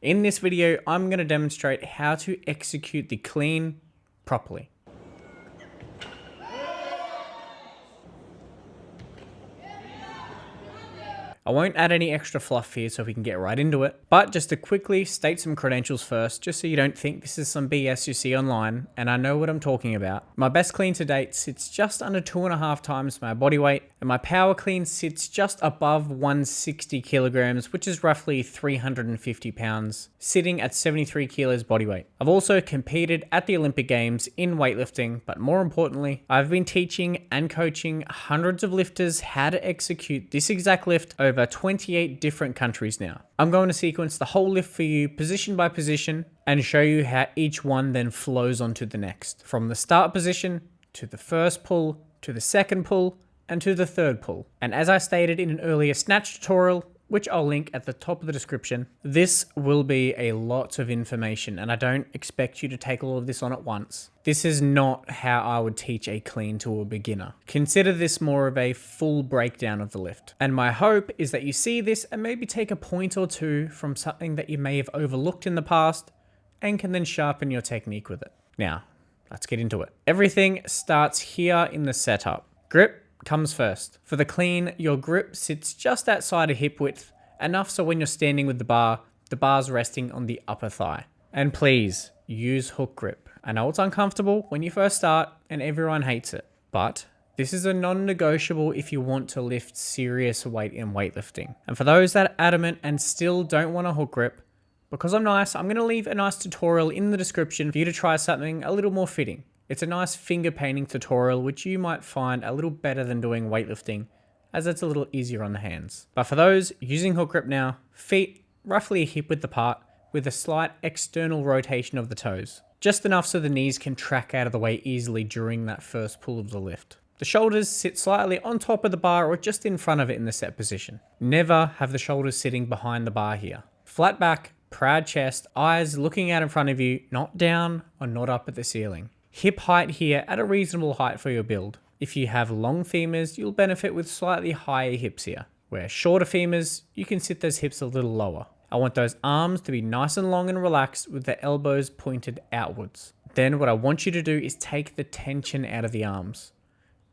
In this video, I'm going to demonstrate how to execute the clean properly. I won't add any extra fluff here so we can get right into it, but just to quickly state some credentials first, just so you don't think this is some BS you see online, and I know what I'm talking about. My best clean to date sits just under 2.5 times my body weight, and my power clean sits just above 160 kilograms, which is roughly 350 pounds, sitting at 73 kilos body weight. I've also competed at the Olympic Games in weightlifting, but more importantly, I've been teaching and coaching hundreds of lifters how to execute this exact lift over 28 different countries now. I'm going to sequence the whole lift for you position by position and show you how each one then flows onto the next. From the start position to the first pull, to the second pull, and to the third pull. And as I stated in an earlier snatch tutorial, which I'll link at the top of the description, this will be a lot of information and I don't expect you to take all of this on at once. This is not how I would teach a clean to a beginner. Consider this more of a full breakdown of the lift. And my hope is that you see this and maybe take a point or two from something that you may have overlooked in the past and can then sharpen your technique with it. Now, let's get into it. Everything starts here in the setup. Grip comes first. For the clean, your grip sits just outside of hip width, enough so when you're standing with the bar's resting on the upper thigh. And please, use hook grip. I know it's uncomfortable when you first start and everyone hates it, but this is a non-negotiable if you want to lift serious weight in weightlifting. And for those that are adamant and still don't want a hook grip, because I'm nice, I'm going to leave a nice tutorial in the description for you to try something a little more fitting. It's a nice finger painting tutorial, which you might find a little better than doing weightlifting, as it's a little easier on the hands. But for those using hook grip now, feet roughly a hip width apart with a slight external rotation of the toes. Just enough so the knees can track out of the way easily during that first pull of the lift. The shoulders sit slightly on top of the bar or just in front of it in the set position. Never have the shoulders sitting behind the bar here. Flat back, proud chest, eyes looking out in front of you, not down or not up at the ceiling. Hip height here at a reasonable height for your build. If you have long femurs, you'll benefit with slightly higher hips here. Where shorter femurs, you can sit those hips a little lower. I want those arms to be nice and long and relaxed with the elbows pointed outwards. Then what I want you to do is take the tension out of the arms.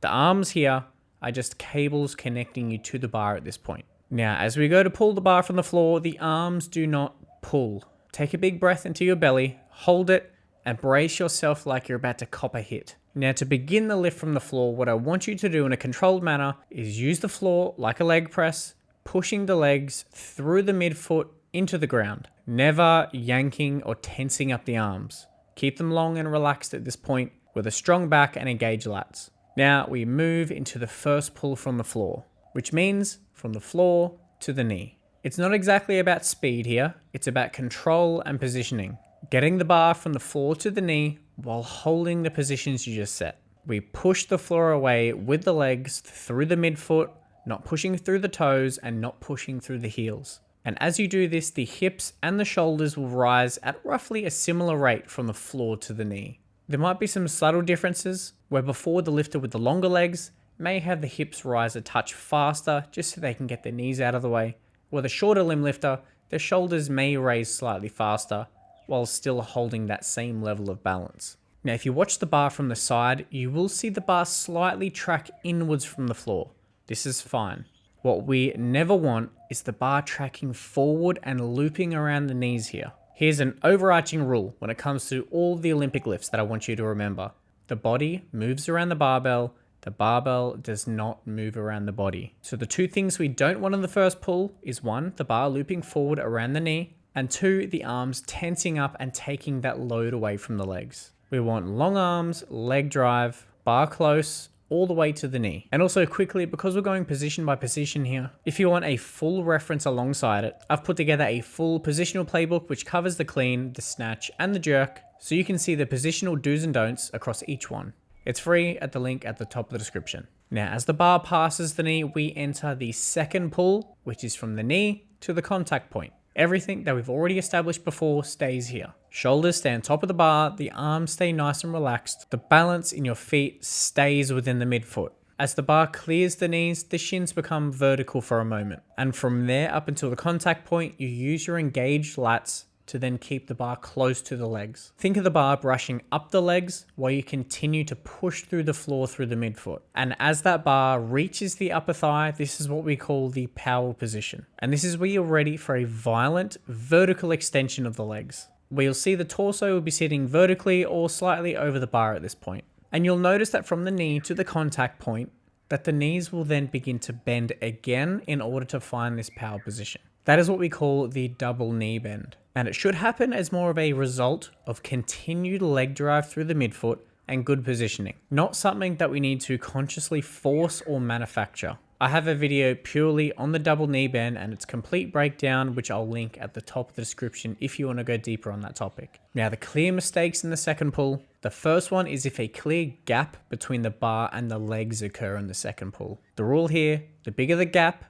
The arms here are just cables connecting you to the bar at this point. Now, as we go to pull the bar from the floor, the arms do not pull. Take a big breath into your belly, hold it, and brace yourself like you're about to cop a hit. Now, to begin the lift from the floor, what I want you to do in a controlled manner is use the floor like a leg press, pushing the legs through the midfoot into the ground, never yanking or tensing up the arms. Keep them long and relaxed at this point with a strong back and engaged lats. Now we move into the first pull from the floor, which means from the floor to the knee. It's not exactly about speed here, it's about control and positioning. Getting the bar from the floor to the knee while holding the positions you just set. We push the floor away with the legs through the midfoot, not pushing through the toes and not pushing through the heels. And as you do this, the hips and the shoulders will rise at roughly a similar rate from the floor to the knee. There might be some subtle differences where before the lifter with the longer legs may have the hips rise a touch faster just so they can get their knees out of the way, where the shorter limb lifter, their shoulders may raise slightly faster while still holding that same level of balance. Now, if you watch the bar from the side, you will see the bar slightly track inwards from the floor. This is fine. What we never want is the bar tracking forward and looping around the knees here. Here's an overarching rule when it comes to all the Olympic lifts that I want you to remember. The body moves around the barbell does not move around the body. So the two things we don't want in the first pull is 1, the bar looping forward around the knee, and 2, the arms tensing up and taking that load away from the legs. We want long arms, leg drive, bar close, all the way to the knee. And also quickly, because we're going position by position here, if you want a full reference alongside it, I've put together a full positional playbook which covers the clean, the snatch, and the jerk, so you can see the positional do's and don'ts across each one. It's free at the link at the top of the description. Now, as the bar passes the knee, we enter the second pull, which is from the knee to the contact point. Everything that we've already established before stays here. Shoulders stay on top of the bar, the arms stay nice and relaxed, the balance in your feet stays within the midfoot. As the bar clears the knees, the shins become vertical for a moment. And from there up until the contact point, you use your engaged lats to then keep the bar close to the legs. Think of the bar brushing up the legs while you continue to push through the floor through the midfoot. And as that bar reaches the upper thigh, this is what we call the power position. And this is where you're ready for a violent vertical extension of the legs, where you'll see the torso will be sitting vertically or slightly over the bar at this point. And you'll notice that from the knee to the contact point, that the knees will then begin to bend again in order to find this power position. That is what we call the double knee bend. And it should happen as more of a result of continued leg drive through the midfoot and good positioning, not something that we need to consciously force or manufacture. I have a video purely on the double knee bend and its complete breakdown, which I'll link at the top of the description if you want to go deeper on that topic. Now, the clear mistakes in the second pull. The first one is if a clear gap between the bar and the legs occur in the second pull. The rule here, the bigger the gap,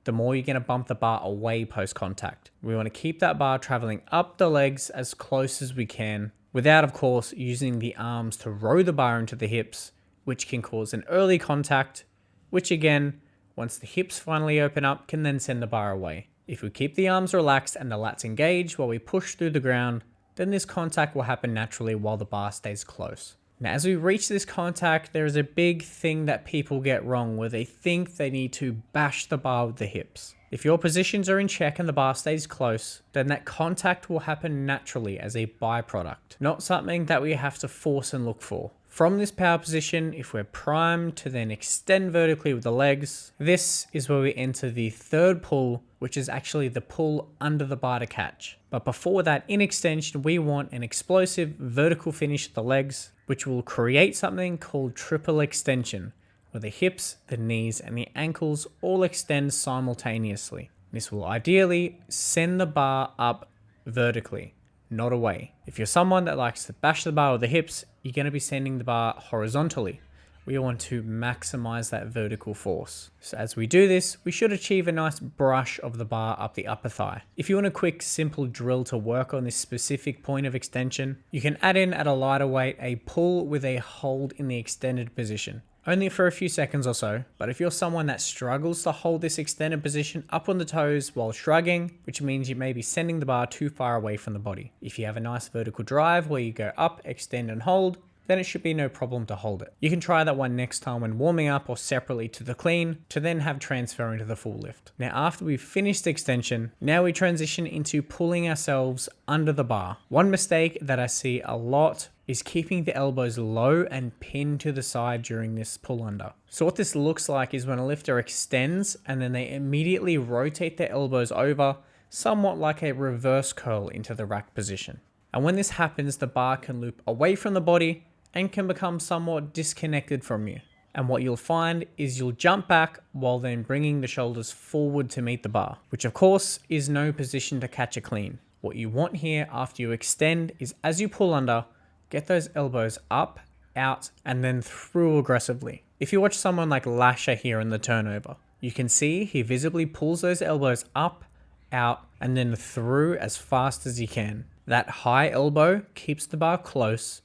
the more you're going to bump the bar away post contact. We want to keep that bar traveling up the legs as close as we can, without, of course, using the arms to row the bar into the hips, which can cause an early contact, which again, once the hips finally open up, can then send the bar away. If we keep the arms relaxed and the lats engaged while we push through the ground, then this contact will happen naturally while the bar stays close. Now, as we reach this contact, there is a big thing that people get wrong where they think they need to bash the bar with the hips. If your positions are in check and the bar stays close, then that contact will happen naturally as a byproduct, not something that we have to force and look for. From this power position, if we're primed to then extend vertically with the legs, this is where we enter the third pull, which is actually the pull under the bar to catch. But before that, in extension, we want an explosive vertical finish of the legs, which will create something called triple extension, where the hips, the knees, and the ankles all extend simultaneously. This will ideally send the bar up vertically, not away. If you're someone that likes to bash the bar with the hips, you're going to be sending the bar horizontally. We want to maximize that vertical force. So as we do this, we should achieve a nice brush of the bar up the upper thigh. If you want a quick, simple drill to work on this specific point of extension, you can add in at a lighter weight a pull with a hold in the extended position. Only for a few seconds or so, but if you're someone that struggles to hold this extended position up on the toes while shrugging, which means you may be sending the bar too far away from the body. If you have a nice vertical drive where you go up, extend and hold, then it should be no problem to hold it. You can try that one next time when warming up or separately to the clean to then have transfer into the full lift. Now, after we've finished extension, now we transition into pulling ourselves under the bar. One mistake that I see a lot is keeping the elbows low and pinned to the side during this pull under. So what this looks like is when a lifter extends and then they immediately rotate their elbows over, somewhat like a reverse curl into the rack position. And when this happens, the bar can loop away from the body and can become somewhat disconnected from you. And what you'll find is you'll jump back while then bringing the shoulders forward to meet the bar, which of course is no position to catch a clean. What you want here after you extend is as you pull under, get those elbows up, out, and then through aggressively. If you watch someone like Lasher here in the turnover, you can see he visibly pulls those elbows up, out, and then through as fast as he can. That high elbow keeps the bar close,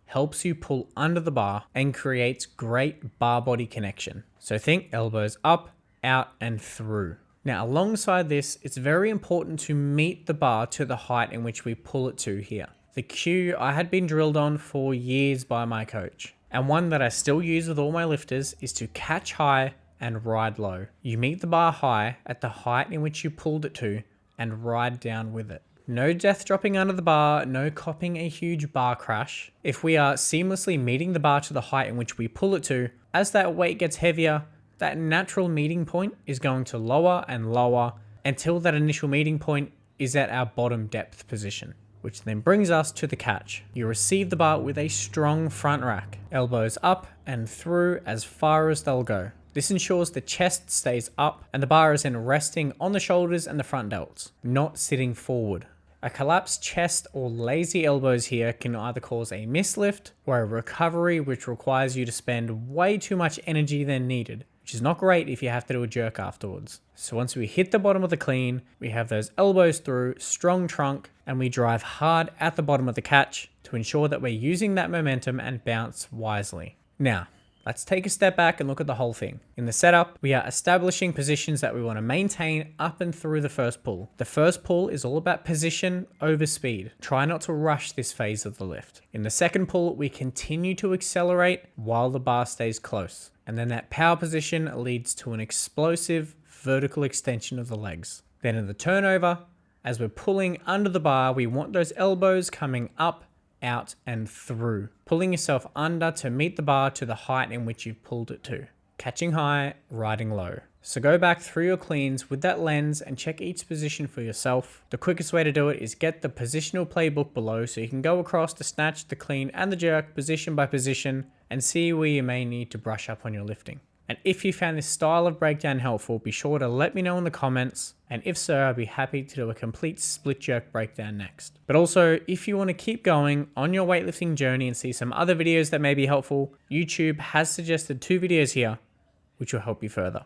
helps you pull under the bar, and creates great bar body connection. So think elbows up, out, and through. Now, alongside this, it's very important to meet the bar to the height in which we pull it to here. The cue I had been drilled on for years by my coach, and one that I still use with all my lifters is to catch high and ride low. You meet the bar high at the height in which you pulled it to and ride down with it. No death dropping under the bar, no copping a huge bar crash. If we are seamlessly meeting the bar to the height in which we pull it to, as that weight gets heavier, that natural meeting point is going to lower and lower until that initial meeting point is at our bottom depth position, which then brings us to the catch. You receive the bar with a strong front rack, elbows up and through as far as they'll go. This ensures the chest stays up and the bar is then resting on the shoulders and the front delts, not sitting forward. A collapsed chest or lazy elbows here can either cause a mislift or a recovery which requires you to spend way too much energy than needed, which is not great if you have to do a jerk afterwards. So once we hit the bottom of the clean, we have those elbows through, strong trunk, and we drive hard at the bottom of the catch to ensure that we're using that momentum and bounce wisely. Now, Let's take a step back and look at the whole thing. In the setup, we are establishing positions that we want to maintain up and through the first pull. The first pull is all about position over speed. Try not to rush this phase of the lift. In the second pull, we continue to accelerate while the bar stays close. And then that power position leads to an explosive vertical extension of the legs. Then in the turnover, as we're pulling under the bar, we want those elbows coming up, out, and through. Pulling yourself under to meet the bar to the height in which you've pulled it to. Catching high, riding low. So go back through your cleans with that lens and check each position for yourself. The quickest way to do it is get the positional playbook below so you can go across the snatch, the clean, and the jerk position by position and see where you may need to brush up on your lifting. And if you found this style of breakdown helpful, be sure to let me know in the comments. And if so, I'd be happy to do a complete split jerk breakdown next. But also, if you want to keep going on your weightlifting journey and see some other videos that may be helpful, YouTube has suggested 2 videos here, which will help you further.